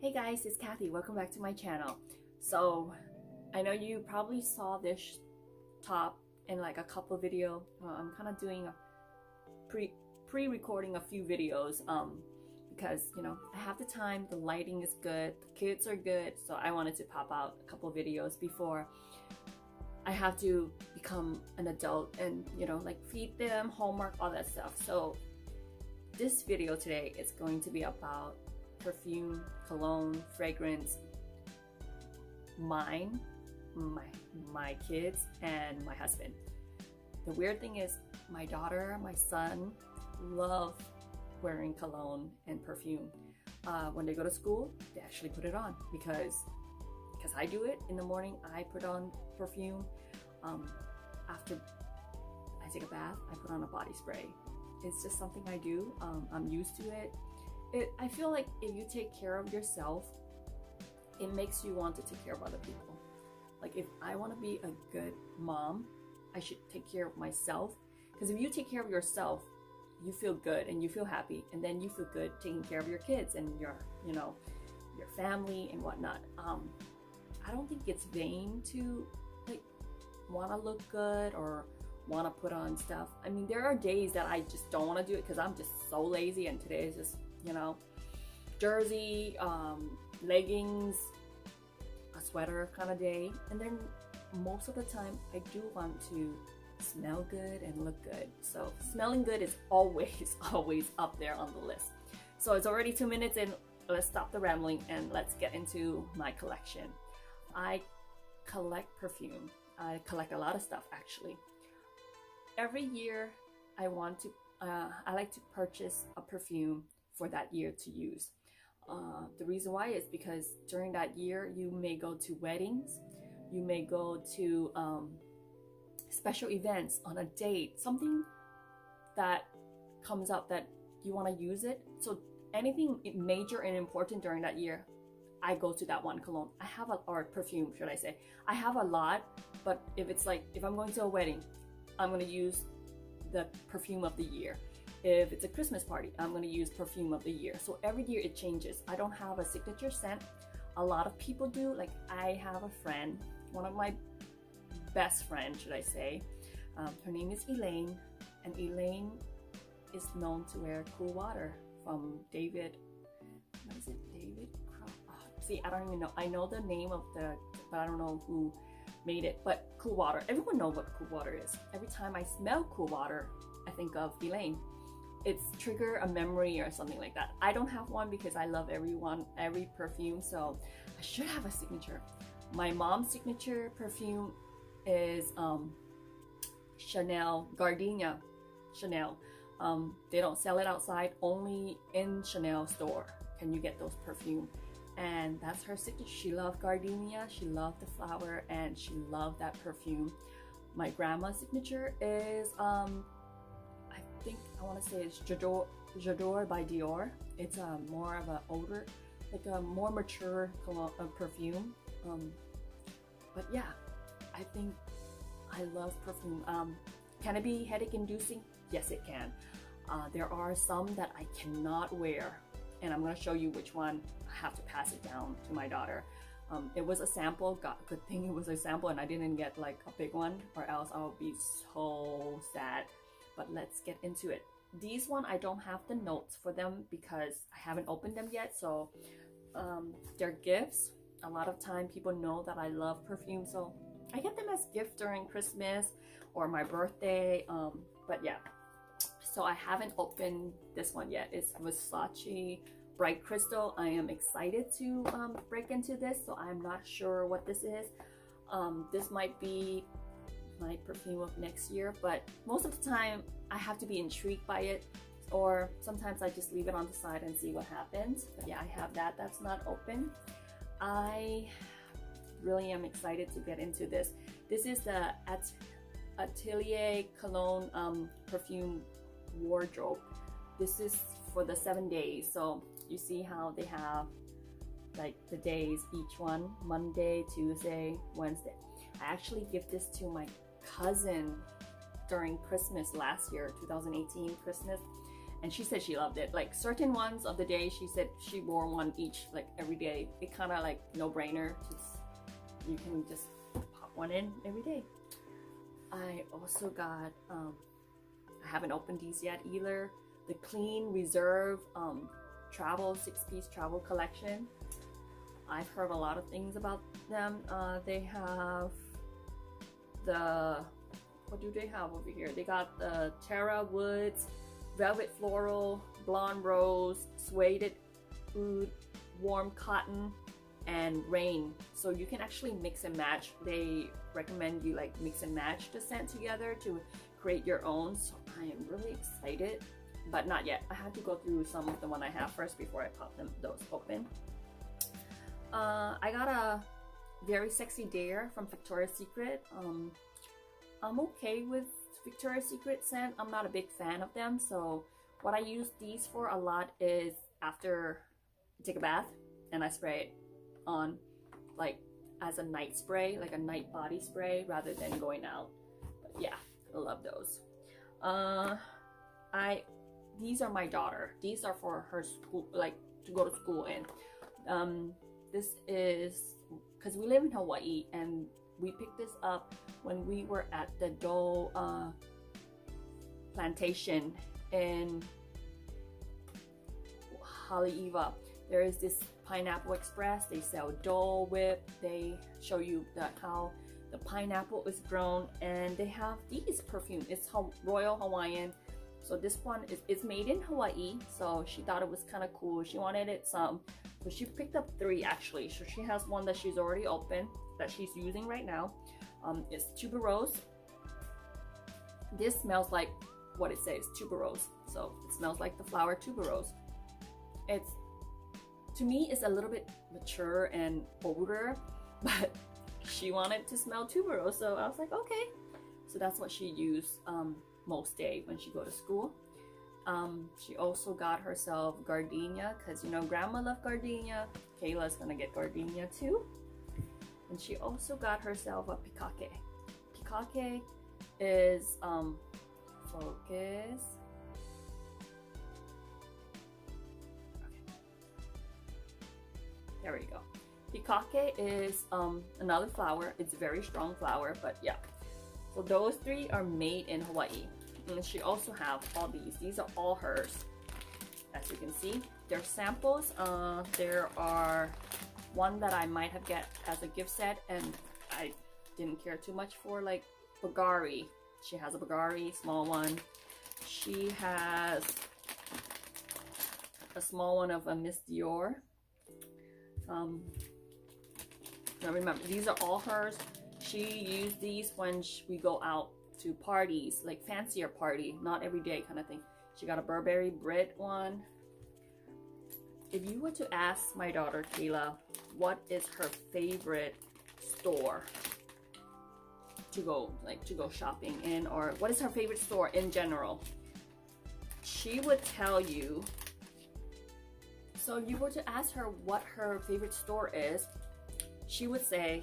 Hey guys, it's Kathy. Welcome back to my channel. So I know you probably saw this top in like a couple video. I'm kind of doing a pre-recording a few videos because I have the time, the lighting is good, the kids are good, so I wanted to pop out a couple videos before I have to become an adult and like feed them, homework, all that stuff. So this video today is going to be about perfume, cologne, fragrance, mine, my kids, and my husband. The weird thing is my daughter, my son love wearing cologne and perfume. When they go to school, they actually put it on because I do it in the morning. I put on perfume. After I take a bath, I put on a body spray. It's just something I do. I'm used to it. I feel like if you take care of yourself, it makes you want to take care of other people. Like if I want to be a good mom, I should take care of myself. Because if you take care of yourself, you feel good and you feel happy, and then you feel good taking care of your kids and your family and whatnot. I don't think it's vain to like want to look good or want to put on stuff. I mean, there are days that I just don't want to do it because I'm just so lazy, and today is just jersey, leggings, a sweater kind of day. And then most of the time I do want to smell good and look good. So smelling good is always up there on the list. So it's already 2 minutes in. Let's stop the rambling and let's get into my collection. I collect perfume. I collect a lot of stuff actually. Every year I like to purchase a perfume for that year to use. The reason why is because during that year you may go to weddings, you may go to special events, on a date, something that comes up that you want to use it. So anything major and important during that year, I go to that one cologne. Or perfume, should I say. I have a lot, but if I'm going to a wedding, I'm going to use the perfume of the year. If it's a Christmas party, I'm going to use perfume of the year. So every year it changes. I don't have a signature scent. A lot of people do. Like I have a friend, one of my best friends, should I say. Her name is Elaine, and Elaine is known to wear Cool Water from David. What is it? David? See, I don't even know. I know the name of but I don't know who made it. But Cool Water, everyone knows what Cool Water is. Every time I smell Cool Water, I think of Elaine. It's trigger a memory or something like that. I don't have one because I love every perfume, so I should have a signature. My mom's signature perfume is Chanel Gardenia. Chanel. They don't sell it outside, only in Chanel store can you get those perfume. And that's her signature. She loved gardenia, she loved the flower, and she loved that perfume. My grandma's signature is I want to say it's J'adore by Dior. It's more of an older, like a more mature perfume. But yeah, I think I love perfume. Can it be headache inducing? Yes, it can. There are some that I cannot wear, and I'm going to show you which one. I have to pass it down to my daughter. It was a sample. Good thing it was a sample and I didn't get like a big one, or else I would be so sad. But let's get into it. These one I don't have the notes for them because I haven't opened them yet. So they're gifts. A lot of time people know that I love perfume, so I get them as gift during Christmas or my birthday. But yeah, so I haven't opened this one yet. It's Versace Bright Crystal. I am excited to break into this, so I'm not sure what this is. This might be my perfume of next year, but most of the time I have to be intrigued by it, or sometimes I just leave it on the side and see what happens. But yeah, I have that's not open. I really am excited to get into this. This is the Atelier Cologne perfume wardrobe. This is for the 7 days. So you see how they have like the days, each one, Monday, Tuesday, Wednesday. I actually give this to my cousin during Christmas last year, 2018 Christmas, and she said she loved it. Like certain ones of the day, she said she wore one each like every day. It kind of like no-brainer. You can just pop one in every day. I also got I haven't opened these yet either, the Clean Reserve travel 6-piece travel collection. I've heard a lot of things about them. They have the, what do they have over here? They got the Terra Woods, Velvet Floral, Blonde Rose, Suede Oud, Warm Cotton, and Rain. So you can actually mix and match. They recommend you like mix and match the scent together to create your own. So I am really excited, but not yet. I have to go through some of the one I have first before I pop those open. I got a Very Sexy Dare from Victoria's Secret. I'm okay with Victoria's Secret scent. I'm not a big fan of them, so what I use these for a lot is after I take a bath and I spray it on like as a night spray, like a night body spray rather than going out. But yeah, I love those. These are my daughter. These are for her school, like to go to school in. This is because we live in Hawaii and we picked this up when we were at the Dole plantation in Haleiwa. There is this Pineapple Express. They sell Dole Whip. They show you how the pineapple is grown, and they have these perfume. It's Royal Hawaiian. So this one is made in Hawaii. So she thought it was kind of cool. She wanted it some. So she picked up 3 actually. So she has one that she's already opened that she's using right now. It's tuberose. This smells like what it says, tuberose. So it smells like the flower tuberose. It's, to me, it's a little bit mature and older, but she wanted to smell tuberose, so I was like, okay. So that's what she used most day when she go to school. She also got herself gardenia, because you know grandma loved gardenia. Kayla's gonna get gardenia too. And she also got herself a pikake. Pikake is focus. Okay. There we go. Pikake is another flower. It's a very strong flower, but yeah. So those 3 are made in Hawaii. And she also have all these. These are all hers. As you can see, they're samples. There are one that I might have get as a gift set, and I didn't care too much for, like Bulgari. She has a Bulgari, small one. She has a small one of a Miss Dior. Now remember, these are all hers. She used these when we go out to parties, like fancier party, not every day kind of thing. She got a Burberry Brit one. If you were to ask my daughter Kayla what is her favorite store to go shopping in, or what is her favorite store in general, she would tell you. So if you were to ask her what her favorite store is, she would say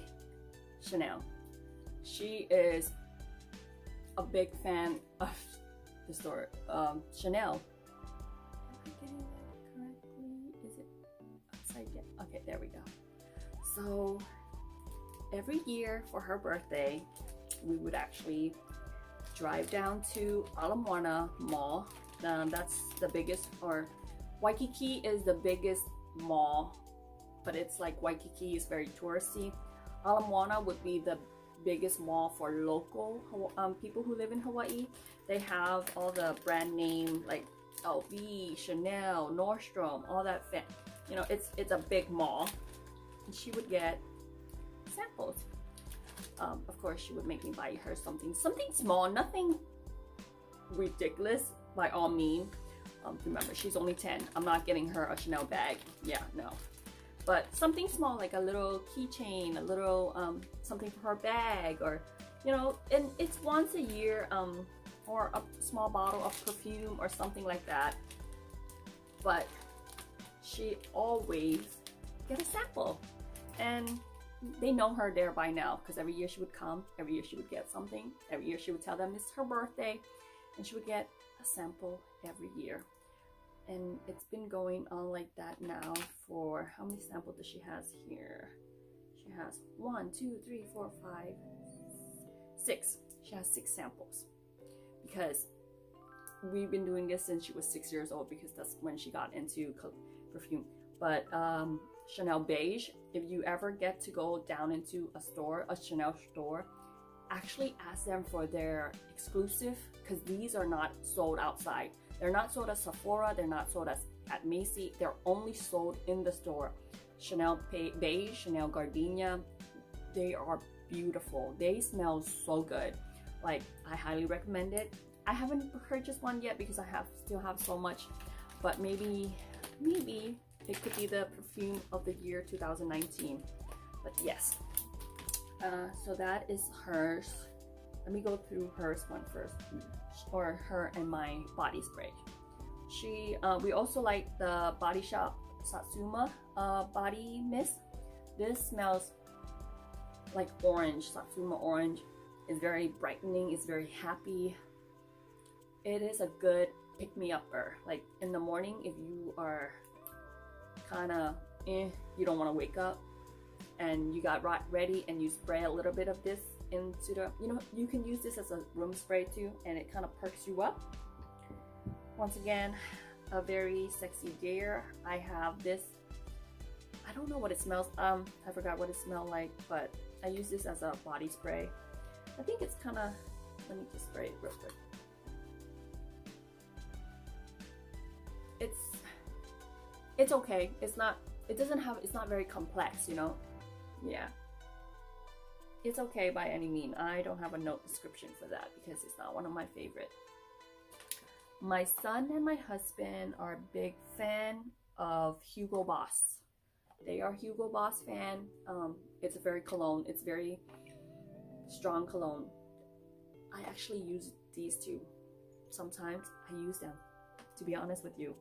Chanel. She is a big fan of the store, Chanel. Am I getting that correctly? Is it upside down? Okay, there we go. So every year for her birthday, we would actually drive down to Ala Moana Mall. That's the biggest, or Waikiki is the biggest mall, but it's like Waikiki is very touristy. Ala Moana would be the biggest mall for local people who live in Hawaii. They have all the brand name like LV, Chanel, Nordstrom, all that. You know, it's a big mall. And she would get samples. Of course, she would make me buy her something small, nothing ridiculous by all means. Remember, she's only 10. I'm not getting her a Chanel bag. Yeah, no. But something small, like a little keychain, a little something for her bag, or you know, and it's once a year, or a small bottle of perfume or something like that. But she always get a sample, and they know her there by now, because every year she would come, every year she would get something, every year she would tell them it's her birthday, and she would get a sample every year. and it's been going on like that now for how many samples does she has here? She has 1, 2, 3, 4, 5, 6. She has 6 samples because we've been doing this since she was 6 years old, because that's when she got into perfume. But Chanel Beige, if you ever get to go down into a store, a Chanel store, actually ask them for their exclusive, because these are not sold outside. They're not sold at Sephora, they're not sold at Macy, they're only sold in the store. Chanel Beige, Chanel Gardenia, they are beautiful. They smell so good. Like, I highly recommend it. I haven't purchased one yet because I still have so much, but maybe it could be the perfume of the year 2019. But yes, so that is hers. Let me go through hers one first, or her and my body spray. We also like the Body Shop Satsuma body mist. This smells like orange. Satsuma orange is very brightening, it's very happy. It is a good pick-me-upper. Like in the morning, if you are kind of you don't want to wake up and you got ready and you spray a little bit of this into the, you can use this as a room spray too, and it kind of perks you up. Once again, a very sexy Dior. I have this, I don't know what it smells, I forgot what it smelled like, but I use this as a body spray. I think it's kind of, let me just spray it real quick. It's okay. It's not very complex, yeah, it's okay by any mean. I don't have a note description for that because it's not one of my favorite. My son and my husband are a big fan of Hugo Boss. They are Hugo Boss fan. It's a very cologne. It's very strong cologne. I actually use these two. Sometimes I use them, to be honest with you.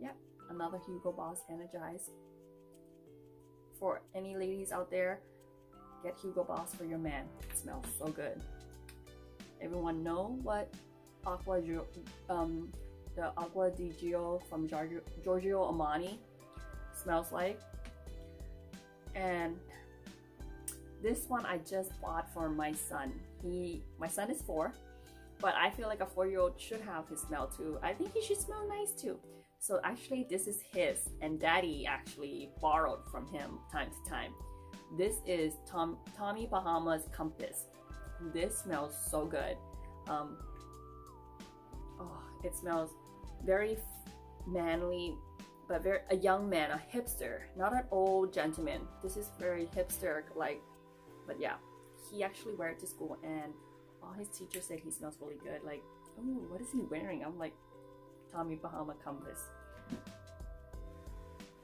Yep, another Hugo Boss Energize. For any ladies out there, get Hugo Boss for your man. It smells so good. Everyone know what the Acqua di Gio from Giorgio Armani smells like. And this one I just bought for my son. My son is 4, but I feel like a 4-year-old should have his smell too. I think he should smell nice too. So actually this is his, and Daddy actually borrowed from him time to time. This is Tommy Bahama's Compass. This smells so good. It smells very manly, but a young man, a hipster, not an old gentleman. This is very hipster like, but yeah, he actually wear it to school, and all his teachers said he smells really good. Like, oh, what is he wearing? I'm like, Tommy Bahama Compass.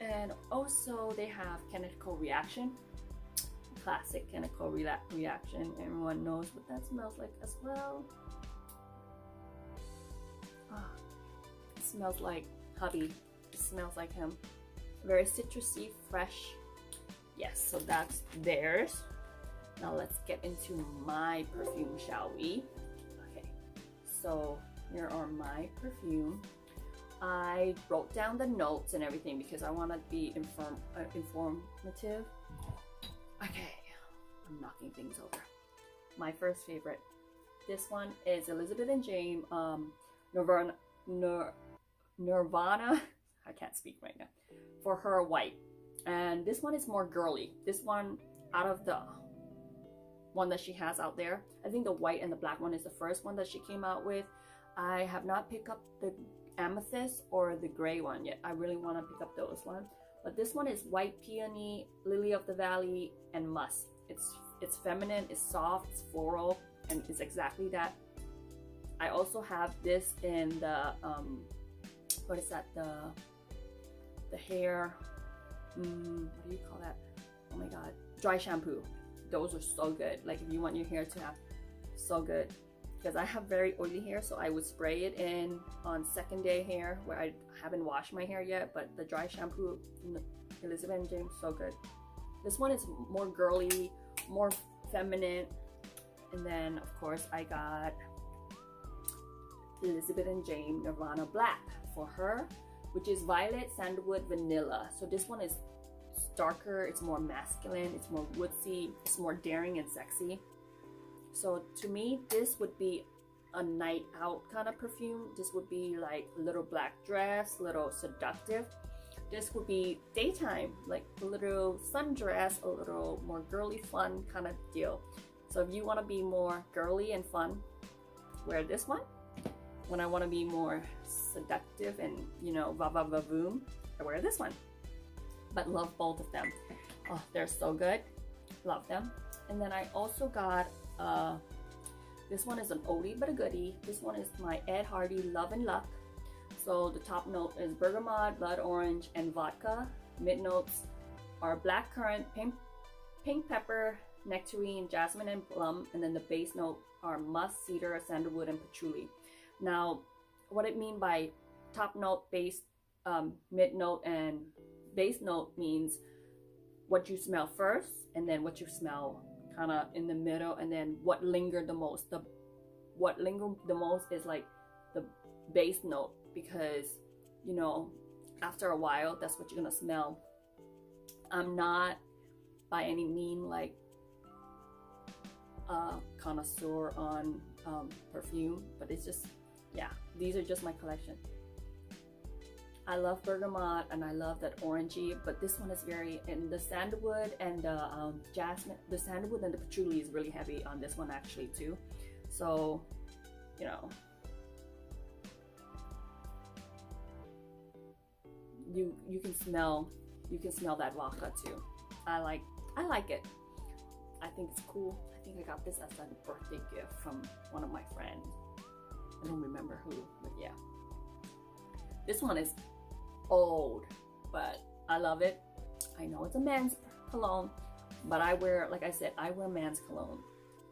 And also they have chemical reaction, classic chemical reaction. Everyone knows what that smells like as well. It smells like hubby. It smells like him. Very citrusy, fresh. Yes, so that's theirs. Now let's get into my perfume, shall we? Okay, so here are my perfume. I wrote down the notes and everything because I want to be informative. Okay, I'm knocking things over. My first favorite. This one is Elizabeth and James Nirvana. I can't speak right now. For Her White. And this one is more girly. This one, out of the one that she has out there, I think the white and the black one is the first one that she came out with. I have not picked up the amethyst or the gray one yet. I really want to pick up those ones. But this one is White Peony, Lily of the Valley, and Musk. It's feminine, it's soft, it's floral, and it's exactly that. I also have this in the what is that, the hair, what do you call that, oh my god, dry shampoo. Those are so good. Like, if you want your hair to have so good, because I have very oily hair, so I would spray it in on second day hair where I haven't washed my hair yet. But the dry shampoo, Elizabeth and James, so good. This one is more girly, more feminine. And then of course I got Elizabeth and Jane Nirvana Black for her, which is violet, sandalwood, vanilla. So this one is darker, it's more masculine, it's more woodsy, it's more daring and sexy. So to me, this would be a night out kind of perfume. This would be like a little black dress, little seductive. This would be daytime, like a little sundress, a little more girly fun kind of deal. So if you want to be more girly and fun, wear this one. When I want to be more seductive and, you know, va va va voom, I wear this one. But love both of them. Oh, they're so good. Love them. And then I also got this one is an oldie but a goodie. This one is my Ed Hardy Love and Luck. So the top note is bergamot, blood orange, and vodka. Mid notes are blackcurrant, pink pepper, nectarine, jasmine, and plum. And then the base note are musk, cedar, sandalwood, and patchouli. Now, what it mean by top note, base, mid note, and base note means what you smell first, and then what you smell kind of in the middle, and then what lingered the most. What lingered the most is like the base note, because, you know, after a while, that's what you're gonna smell. I'm not by any mean like a connoisseur on perfume, but it's just, yeah, these are just my collection. I love bergamot and I love that orangey, but this one is very, and the sandalwood and the jasmine, the sandalwood and the patchouli is really heavy on this one actually too. So, you know, you can smell that vodka too. I like it. I think it's cool. I think I got this as a birthday gift from one of my friends. I don't remember who, but yeah. This one is old, but I love it. I know it's a man's cologne, but I wear, like I said, I wear man's cologne.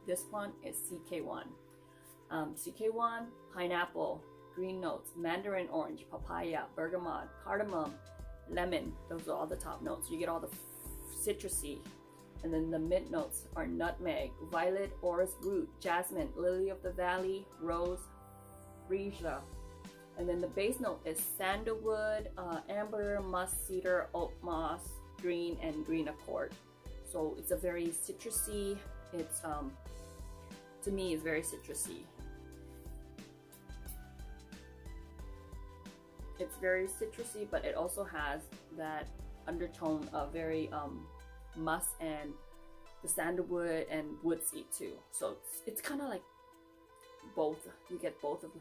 This one is CK1. CK1, pineapple, green notes, mandarin orange, papaya, bergamot, cardamom, lemon. Those are all the top notes. You get all the citrusy. And then the mid notes are nutmeg, violet, orris root, jasmine, lily of the valley, rose, freesia. And then the base note is sandalwood, amber, musk, cedar, oak moss, green, and green accord. So it's a very citrusy, it's to me it's very citrusy. It's very citrusy, but it also has that undertone of very musk and the sandalwood and woodsy too. So it's kind of like both. You get both of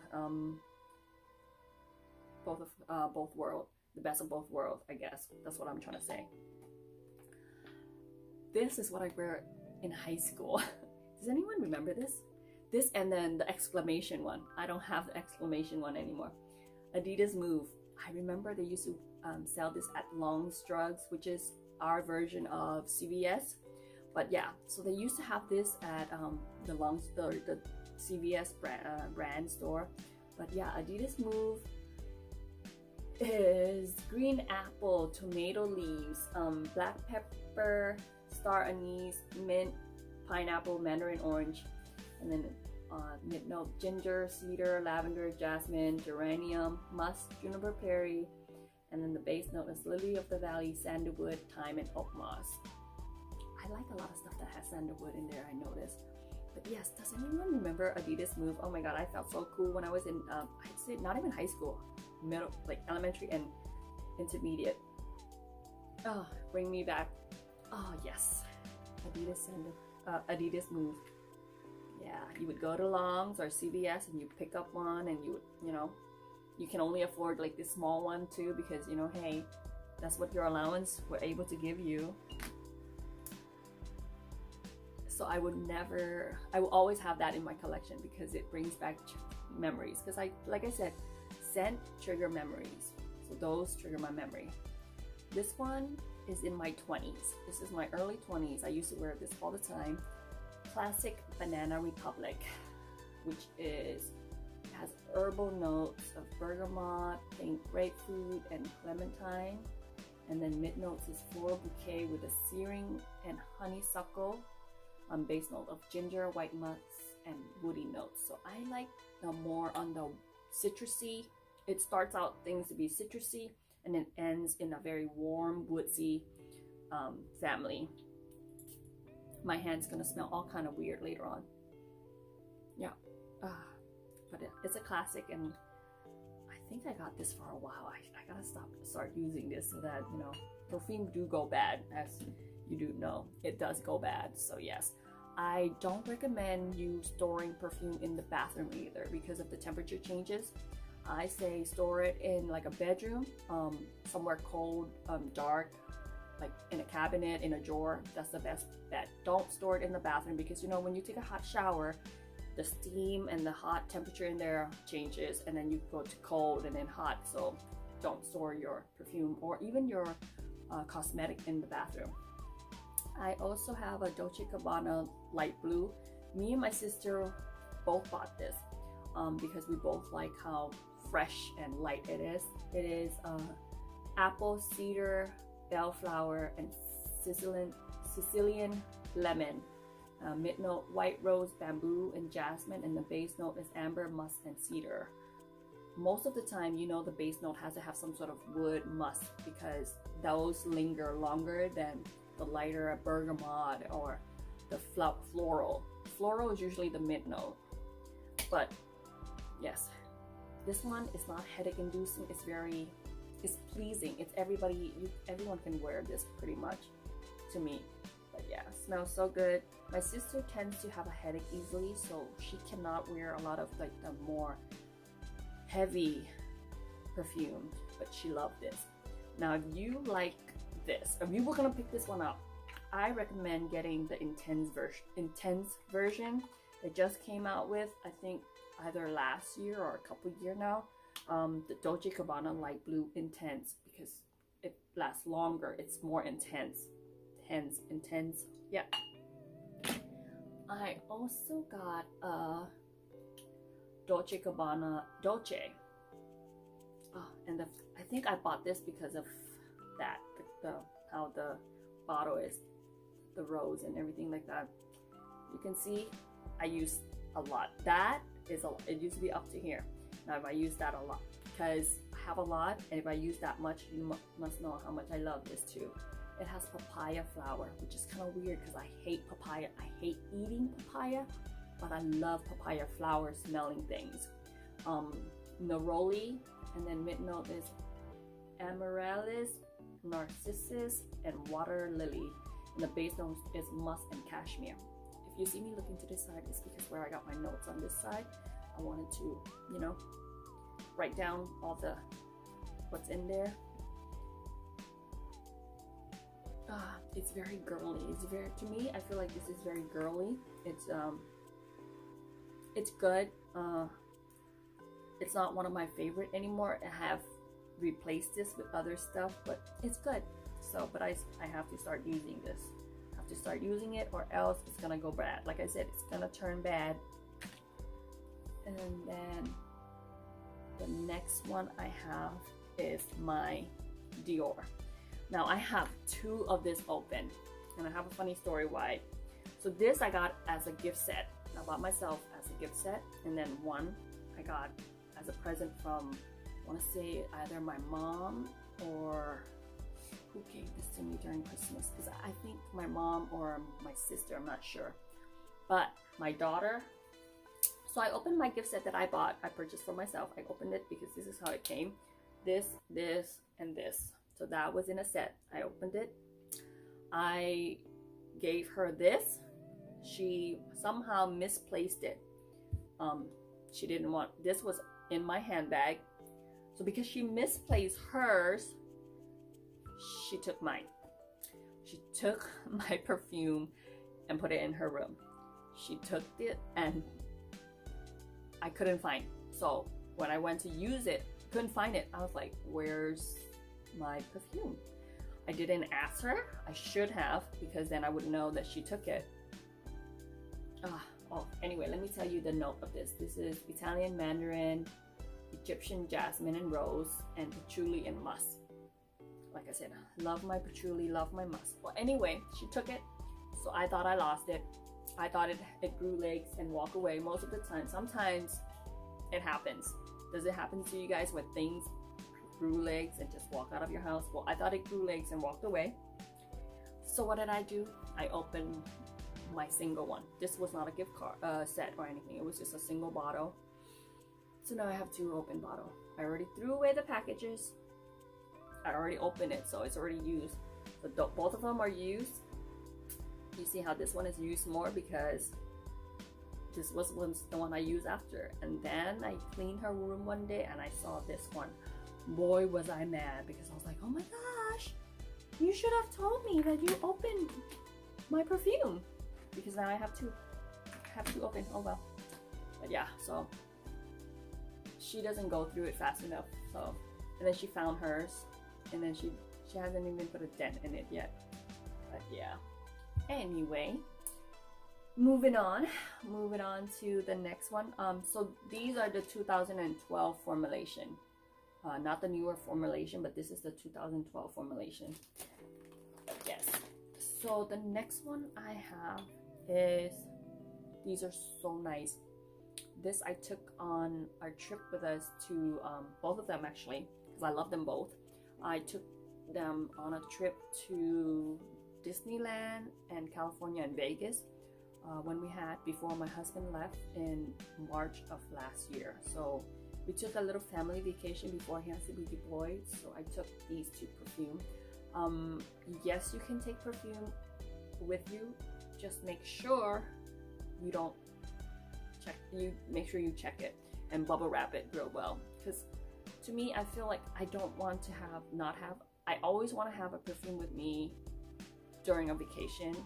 both worlds, the best of both worlds, I guess. That's what I'm trying to say. This is what I wear in high school. Does anyone remember this? This and then the exclamation one. I don't have the exclamation one anymore. Adidas Move. I remember they used to sell this at Long's Drugs, which is our version of CVS. But yeah, so they used to have this at the CVS brand store. But yeah, Adidas Move is green apple, tomato leaves, black pepper, star anise, mint, pineapple, mandarin orange, and then mid note ginger, cedar, lavender, jasmine, geranium, musk, juniper berry, and then the base note is lily of the valley, sandalwood, thyme, and oak moss. I like a lot of stuff that has sandalwood in there, I noticed. But yes, does anyone remember Adidas Move? Oh my god, I felt so cool when I was in, I'd say not even high school, middle, like elementary and intermediate. Oh, bring me back. Oh yes, Adidas Move. Yeah, you would go to Long's or CVS and you pick up one, and you would, you know, you can only afford like this small one too, because, you know, hey, that's what your allowance were able to give you. So I will always have that in my collection because it brings back memories. Because like I said, scent trigger memories. So those trigger my memory. This one is in my 20s. This is my early 20s. I used to wear this all the time. Classic Banana Republic, which has herbal notes of bergamot, pink grapefruit, and clementine. And then mid notes is floral bouquet with a searing and honeysuckle. Base note of ginger, white musk, and woody notes. So I like the more on the citrusy. It starts out things to be citrusy and then ends in a very warm, woodsy family. My hand's gonna smell all kind of weird later on. Yeah, but it's a classic, and I think I got this for a while. I gotta start using this so that, you know, perfume do go bad, as you do know. It does go bad, so yes. I don't recommend you storing perfume in the bathroom either because of the temperature changes. I say store it in like a bedroom, somewhere cold, dark, like in a cabinet, in a drawer. That's the best bet. Don't store it in the bathroom because, you know, when you take a hot shower, the steam and the hot temperature in there changes, and then you go to cold and then hot. So don't store your perfume or even your cosmetic in the bathroom. I also have a Dolce & Gabbana light blue. Me and my sister both bought this because we both like how fresh and light it is. It is apple, cedar, bellflower, and Sicilian lemon. Mid note white rose, bamboo, and jasmine, and the base note is amber, musk, and cedar. Most of the time, you know, the base note has to have some sort of wood, musk, because those linger longer than the lighter bergamot or the floral. Floral is usually the mid note. But yes, this one is not headache inducing. It's pleasing. It's everyone can wear this pretty much, to me. But yeah, smells so good. My sister tends to have a headache easily, so she cannot wear a lot of like the more heavy perfume, but she loved this. Now, if you like this, if you were gonna pick this one up, I recommend getting the intense version that just came out with, I think either last year or a couple years now, the Dolce & Gabbana light blue intense, because it lasts longer. It's more intense. Yeah. I also got a Dolce & Gabbana Dolce. And I think I bought this because of that, how the bottle is, the rose and everything like that. You can see I use a lot. It used to be up to here. Now if I use that a lot, because I have a lot, and if I use that much, you must know how much I love this too. It has papaya flower, which is kind of weird because I hate papaya. I hate eating papaya, but I love papaya flower smelling things. Neroli, and then mid note is amaryllis, narcissus, and water lily. And the base note is musk and cashmere. If you see me looking to this side, it's because where I got my notes on this side, I wanted to, you know, write down all what's in there. It's very girly. To me, I feel like this is very girly. It's good. It's not one of my favorite anymore. I have replaced this with other stuff, but it's good. So, but I have to start using this. I have to start using it, or else it's gonna go bad. Like I said, it's gonna turn bad. And then the next one I have is my Dior. Now I have two of this open, and I have a funny story why. So this I got as a gift set. I bought myself as a gift set, and then one I got as a present from, I want to say either my mom or who gave this to me during Christmas, because I think my mom or my sister, I'm not sure, but my daughter. So I opened my gift set that I purchased for myself. I opened it because this is how it came. This, and this. So that was in a set. I opened it. I gave her this. She somehow misplaced it. She didn't want, this was in my handbag. So because she misplaced hers, she took mine. She took my perfume and put it in her room. She took it and I couldn't find it. So when I went to use it, couldn't find it. I was like, where's my perfume? I didn't ask her. I should have, because then I would know that she took it. Oh, anyway, let me tell you the note of this. This is Italian mandarin, Egyptian jasmine and rose, and patchouli and musk. Like I said, love my patchouli, love my musk. Well, anyway, she took it, so I thought I lost it. I thought it grew legs and walked away most of the time. Sometimes it happens. Does it happen to you guys where things grew legs and just walk out of your house? Well, I thought it grew legs and walked away. So what did I do? I opened my single one. This was not a gift card set or anything. It was just a single bottle. So now I have 2 open bottles. I already threw away the packages. I already opened it, so it's already used. So both of them are used. You see how this one is used more because this was the one I used after. And then I cleaned her room one day and I saw this one. Boy, was I mad, because I was like, oh my gosh, you should have told me that you opened my perfume, because now I have to open. Oh well. But yeah, so she doesn't go through it fast enough. So, and then she found hers, and then she hasn't even put a dent in it yet. But yeah. Anyway, moving on to the next one. So these are the 2012 formulation, not the newer formulation, but this is the 2012 formulation. Yes. So the next one I have is, these are so nice. This I took on our trip with us to both of them actually, because I love them both. I took them on a trip to Disneyland and California and Vegas when we had, before my husband left in March of last year. So we took a little family vacation before he has to be deployed. So I took these 2 perfume. Yes, you can take perfume with you. Just make sure you don't make sure you check it and bubble wrap it real well. Because to me, I feel like I don't want to I always want to have a perfume with me during a vacation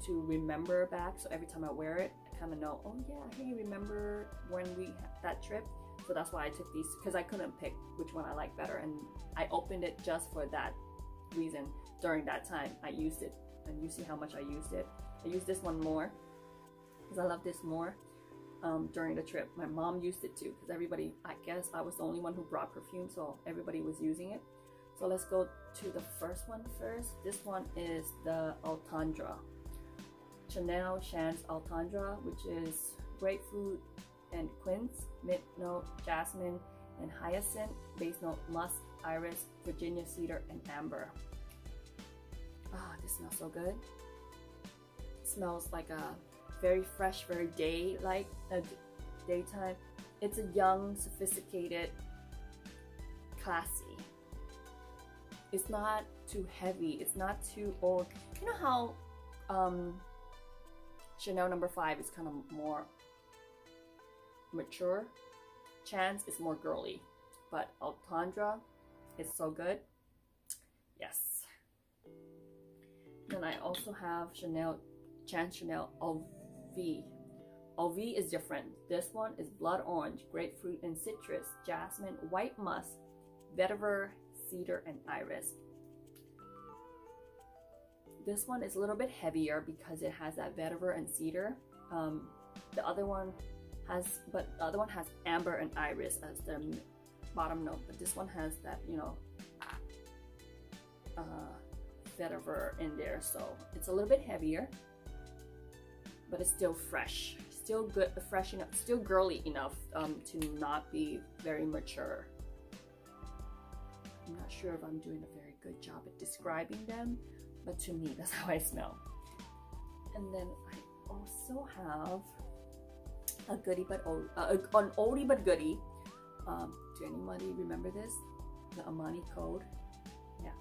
to remember back. So every time I wear it, I kind of know, oh yeah, hey, remember when we had that trip? So that's why I took these, because I couldn't pick which one I like better, and I opened it just for that reason. During that time I used it, and you see how much I used it. I used this one more because I love this more. During the trip, my mom used it too, because everybody, I guess I was the only one who brought perfume, so everybody was using it. So let's go to the first one first. This one is the Altandra, Chanel Chance Altandra, which is grapefruit and quince, mid note jasmine and hyacinth, base note musk, iris, Virginia cedar, and amber. Ah, this smells so good. It smells like a very fresh, very daytime. It's a young, sophisticated, classy. It's not too heavy. It's not too old. You know how Chanel No. 5 is kind of more mature. Chance is more girly, but Altandra is so good. Yes. Then I also have Chance Chanel Auv. Auv is different. This one is blood orange, grapefruit and citrus, jasmine, white musk, vetiver, cedar, and iris. This one is a little bit heavier because it has that vetiver and cedar. The other one has amber and iris as the bottom note, but this one has that, you know, vetiver in there, so it's a little bit heavier, but it's still fresh, still good, fresh enough, still girly enough to not be very mature. I'm not sure if I'm doing a very good job at describing them, but to me, that's how I smell. And then I also have a goodie but an oldie but goodie. Do anybody remember this? The Amani Code. Yeah,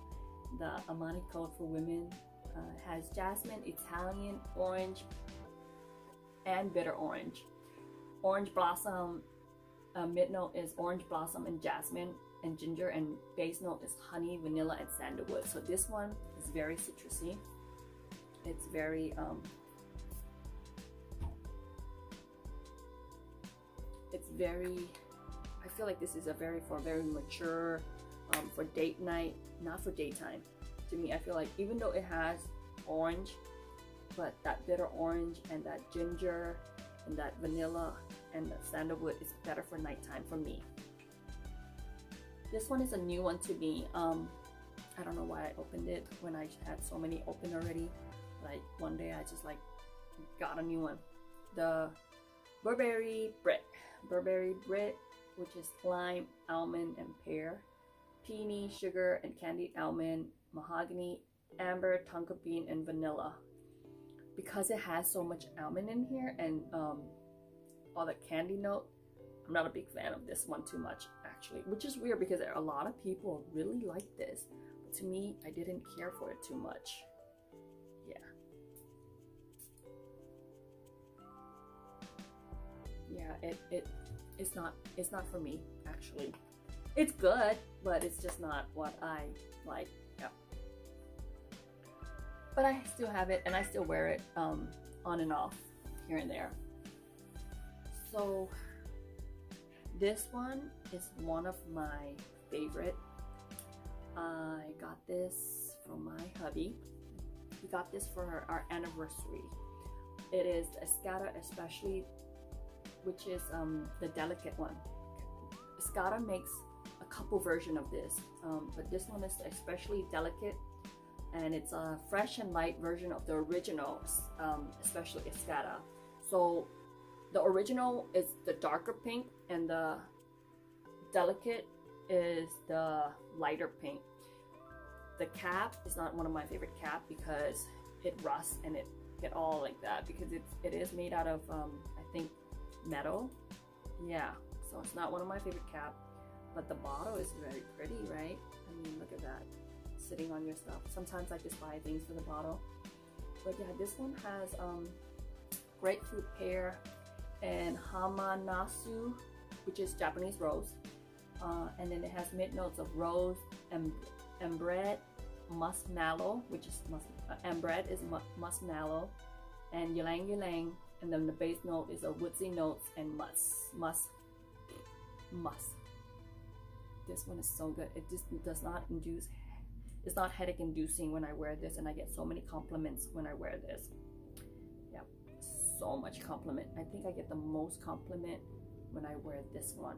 the Amani Code for women has jasmine, Italian, orange, and bitter orange. Orange blossom, mid note is orange blossom and jasmine and ginger, and base note is honey, vanilla, and sandalwood. So this one is very citrusy. It's very I feel like this is very mature, for date night, not for daytime. To me, I feel like even though it has orange, but that bitter orange and that ginger and that vanilla and that sandalwood is better for nighttime for me. This one is a new one to me. I don't know why I opened it when I had so many open already. Like one day I just like got a new one. The Burberry Brit which is lime, almond, and pear, peony, sugar, and candied almond, mahogany, amber, tonka bean, and vanilla. Because it has so much almond in here and all the candy note, I'm not a big fan of this one too much actually, which is weird because a lot of people really like this, but to me, I didn't care for it too much. Yeah, it's not for me actually. It's good, but it's just not what I like. Yeah, but I still have it and I still wear it on and off here and there. So this one is one of my favorite. I got this from my hubby. We got this for our anniversary. It is Escada, especially, which is the delicate one. Escada makes a couple version of this, but this one is especially delicate, and it's a fresh and light version of the original, especially Escada. So the original is the darker pink and the delicate is the lighter pink. The cap is not one of my favorite cap because it rusts and it get all like that because it is made out of I think metal. Yeah, so it's not one of my favorite cap, but the bottle is very pretty, right? I mean, look at that sitting on your stuff. Sometimes I just buy things for the bottle, but yeah, this one has grapefruit pear and hamanasu, which is Japanese rose, and then it has mid notes of rose and bread, muskmallow, which is and bread is muskmallow, and ylang ylang, and then the base note is a woodsy notes and musk. This one is so good. It just does not induce, it's not headache inducing when I wear this, and I get so many compliments when I wear this. Yeah, so much compliment. I think I get the most compliment when I wear this one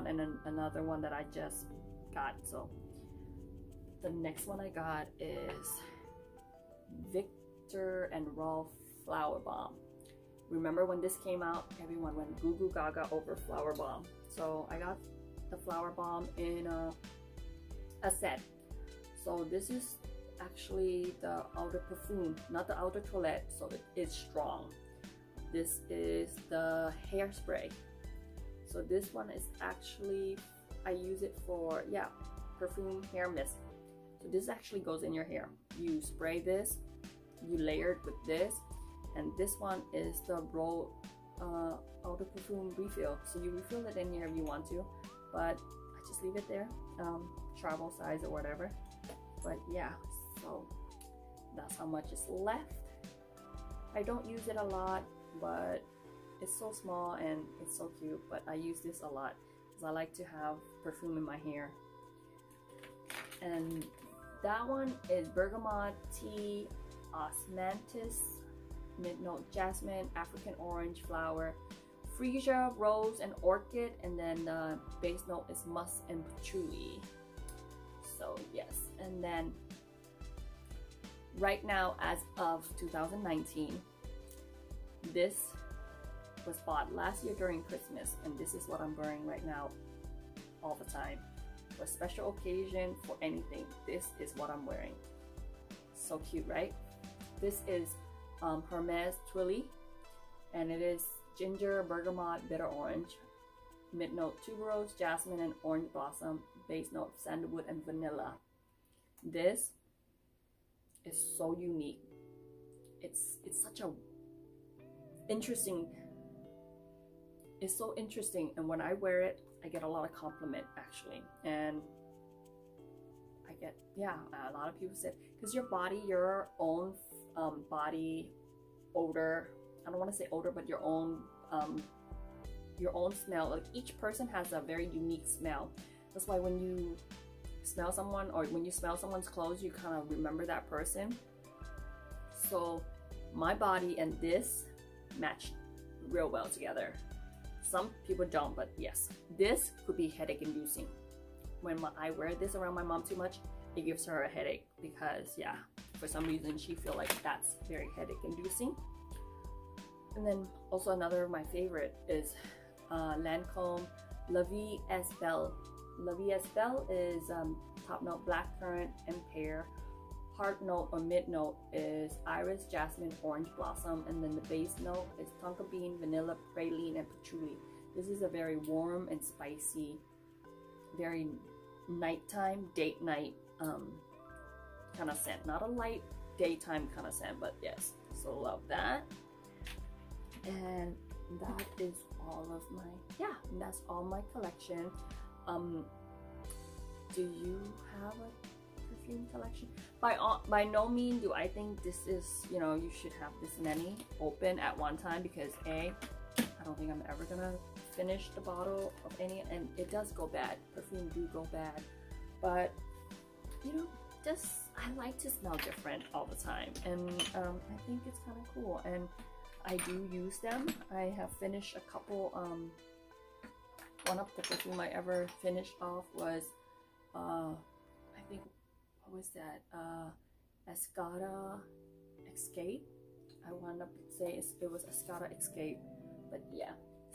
and then another one that I just got. So the next one I got is Victor and Rolf Flower Bomb. Remember when this came out, everyone went goo goo gaga over Flower Bomb. So I got the Flower Bomb in a set. So this is actually the outer perfume, not the outer toilette, so it's strong. This is the hairspray. So this one is actually, I use it for, yeah, perfume hair mist. So this actually goes in your hair. You spray this, you layer it with this, and this one is the roll outer perfume refill. So you refill it in here if you want to, but I just leave it there, travel size or whatever. But yeah, so that's how much is left. I don't use it a lot, but it's so small and it's so cute. But I use this a lot because I like to have perfume in my hair. And that one is Bergamot Tea, Osmanthus, mid-note jasmine, African orange flower, freesia, rose, and orchid, and then the base note is musk and patchouli. So yes, and then right now, as of 2019, this was bought last year during Christmas, and this is what I'm wearing right now all the time. For a special occasion, for anything, this is what I'm wearing. So cute, right? This is Hermes Twilly, and it is ginger, bergamot, bitter orange, mid note tuberose, jasmine, and orange blossom, base note sandalwood and vanilla. This is so unique. It's such a interesting, it's so interesting, and when I wear it, I get a lot of compliment actually, and I get, yeah, a lot of people said, because your body, your own body odor, I don't want to say odor, but your own smell, like each person has a very unique smell. That's why when you smell someone, or when you smell someone's clothes, you kind of remember that person. So my body and this match real well together. Some people don't, but yes, this could be headache inducing. When I wear this around my mom too much, it gives her a headache because, yeah, for some reason she feels like that's very headache inducing. And then also another of my favorite is Lancome La Vie est Belle. La Vie est Belle is top note blackcurrant and pear. Heart note or mid note is iris, jasmine, orange blossom, and then the base note is tonka bean, vanilla, praline, and patchouli. This is a very warm and spicy, very nighttime, date night kind of scent. Not a light daytime kind of scent, but yes, so love that. And that is all of my, yeah, that's all my collection. Do you have a perfume collection? By no means do I think this is, you know, you should have this many open at one time, because I don't think I'm ever gonna finish the bottle of any, and it does go bad. Perfume do go bad, but you know, just I like to smell different all the time, and I think it's kind of cool, and I do use them. I have finished a couple. One of the perfume I ever finished off was I think, what was that? Escada Escape. I wound up say it was Escada Escape, but yeah.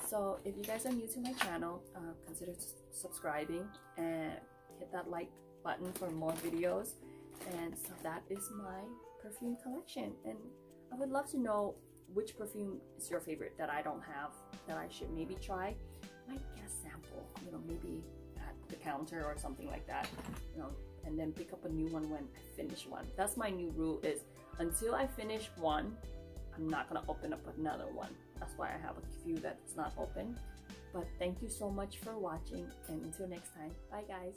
So if you guys are new to my channel, consider subscribing and hit that like button for more videos. And so that is my perfume collection, and I would love to know which perfume is your favorite that I don't have, that I should maybe try. Might get a sample, you know, maybe at the counter or something like that, you know, and then pick up a new one when I finish one. That's my new rule, is until I finish one, I'm not gonna open up another one. That's why I have a few that's not open. But thank you so much for watching, and until next time, bye guys.